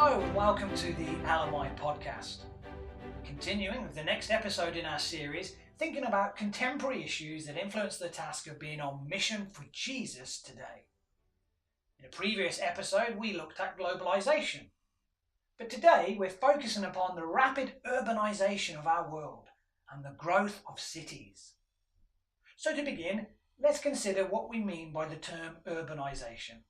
Hello and welcome to the LMI Podcast. Continuing with the next episode in our series, thinking about contemporary issues that influence the task of being on mission for Jesus today. In a previous episode, we looked at globalization. But today, we're focusing upon the rapid urbanization of our world and the growth of cities. So to begin, let's consider what we mean by the term urbanization.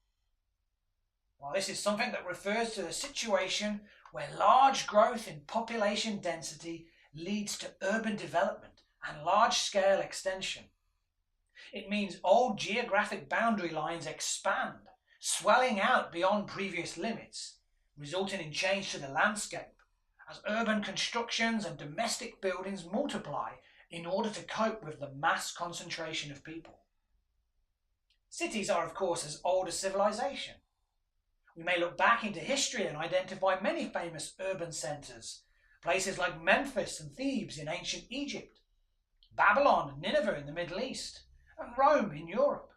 Well, this is something that refers to a situation where large growth in population density leads to urban development and large-scale extension. It means old geographic boundary lines expand, swelling out beyond previous limits, resulting in change to the landscape as urban constructions and domestic buildings multiply in order to cope with the mass concentration of people. Cities are, of course, as old as civilization. We may look back into history and identify many famous urban centres, places like Memphis and Thebes in ancient Egypt, Babylon and Nineveh in the Middle East, and Rome in Europe.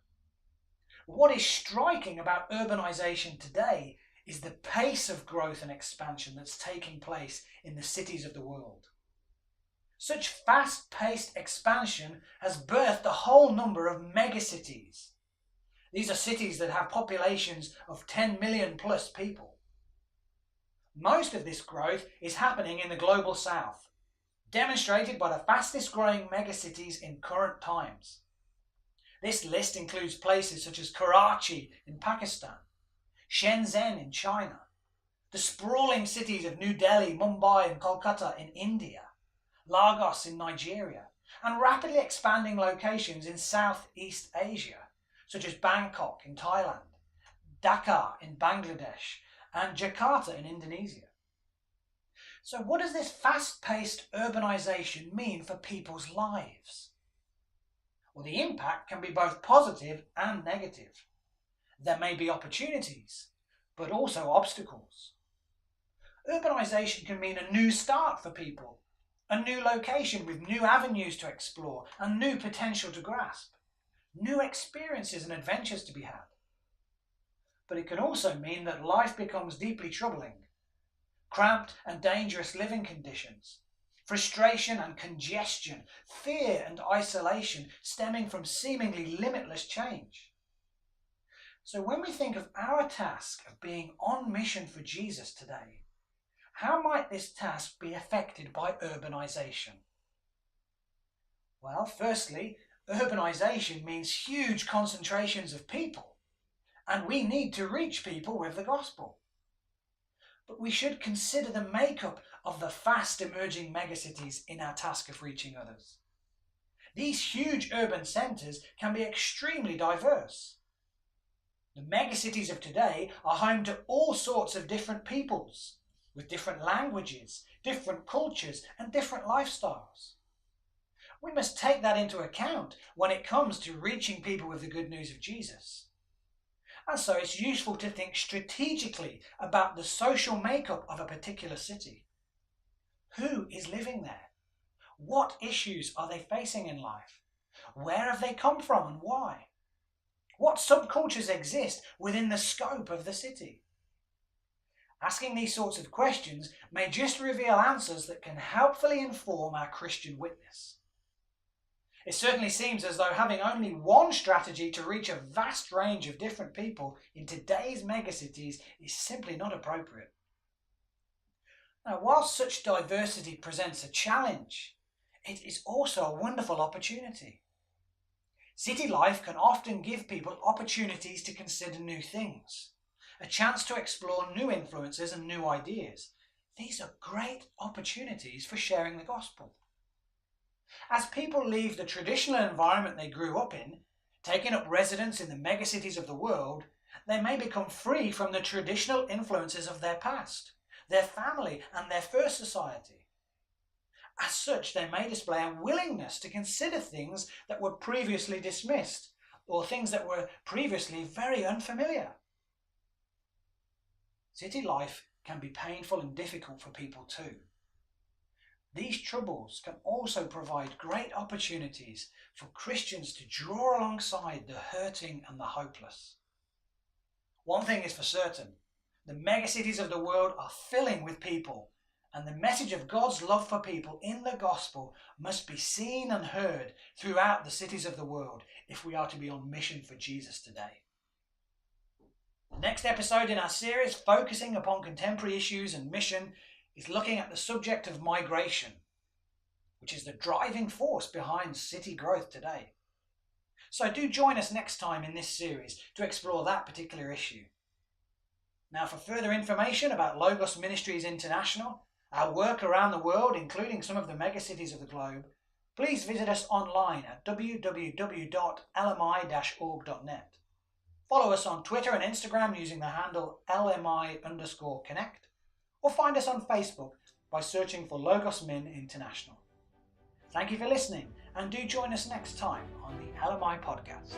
What is striking about urbanisation today is the pace of growth and expansion that's taking place in the cities of the world. Such fast-paced expansion has birthed a whole number of megacities. These are cities that have populations of 10 million plus people. Most of this growth is happening in the global south, demonstrated by the fastest growing megacities in current times. This list includes places such as Karachi in Pakistan, Shenzhen in China, the sprawling cities of New Delhi, Mumbai and Kolkata in India, Lagos in Nigeria, and rapidly expanding locations in Southeast Asia, such as Bangkok in Thailand, Dhaka in Bangladesh, and Jakarta in Indonesia. So what does this fast-paced urbanisation mean for people's lives? Well, the impact can be both positive and negative. There may be opportunities, but also obstacles. Urbanisation can mean a new start for people, a new location with new avenues to explore and new potential to grasp, new experiences and adventures to be had. But it can also mean that life becomes deeply troubling. Cramped and dangerous living conditions, frustration and congestion, fear and isolation stemming from seemingly limitless change. So when we think of our task of being on mission for Jesus today, how might this task be affected by urbanisation? Well, firstly, urbanisation means huge concentrations of people, and we need to reach people with the gospel. But we should consider the makeup of the fast emerging megacities in our task of reaching others. These huge urban centres can be extremely diverse. The megacities of today are home to all sorts of different peoples, with different languages, different cultures, and different lifestyles. We must take that into account when it comes to reaching people with the good news of Jesus. And so it's useful to think strategically about the social makeup of a particular city. Who is living there? What issues are they facing in life? Where have they come from and why? What subcultures exist within the scope of the city? Asking these sorts of questions may just reveal answers that can helpfully inform our Christian witness. It certainly seems as though having only one strategy to reach a vast range of different people in today's megacities is simply not appropriate. Now, while such diversity presents a challenge, it is also a wonderful opportunity. City life can often give people opportunities to consider new things, a chance to explore new influences and new ideas. These are great opportunities for sharing the gospel. As people leave the traditional environment they grew up in, taking up residence in the megacities of the world, they may become free from the traditional influences of their past, their family and their first society. As such, they may display a willingness to consider things that were previously dismissed, or things that were previously very unfamiliar. City life can be painful and difficult for people too. These troubles can also provide great opportunities for Christians to draw alongside the hurting and the hopeless. One thing is for certain, The megacities of the world are filling with people, and the message of God's love for people in the gospel must be seen and heard throughout the cities of the world if we are to be on mission for Jesus today. The next episode in our series, focusing upon contemporary issues and mission, is looking at the subject of migration, which is the driving force behind city growth today. So do join us next time in this series to explore that particular issue. Now, for further information about Logos Ministries International, our work around the world, including some of the megacities of the globe, please visit us online at www.lmi-org.net. Follow us on Twitter and Instagram using the handle LMI_connect, or find us on Facebook by searching for Logos Min International. Thank you for listening, and do join us next time on the LMI Podcast.